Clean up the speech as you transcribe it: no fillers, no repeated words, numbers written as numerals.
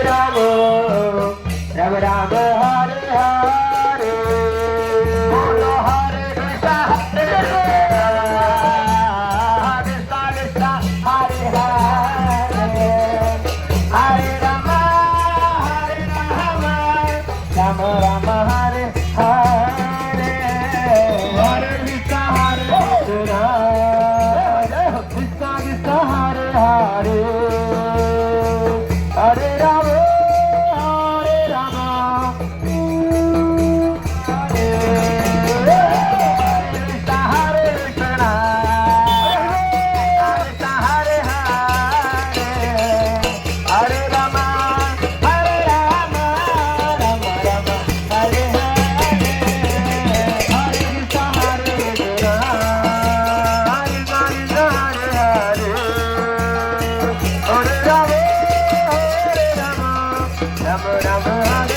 Rama, Rama Rama, Hare Hare, Bolo Hare Krishna, Hare Krishna, Krishna, Hare Hare, Hare Rama, Rama Rama, Hare Hare, Hare Krishna, Hare Krishna, Krishna Krishna, Hare Hare, Hare Rama, Hare Rama, Hare Krishna, Hare Krishna, Krishna Hare Hare, Hare Rama, Hare Rama, Rama Rama, Hare Hare, Hare Krishna, Hare Krishna, Krishna Krishna, Hare Hare, Hare Rama, Hare Rama, Rama Rama, Hare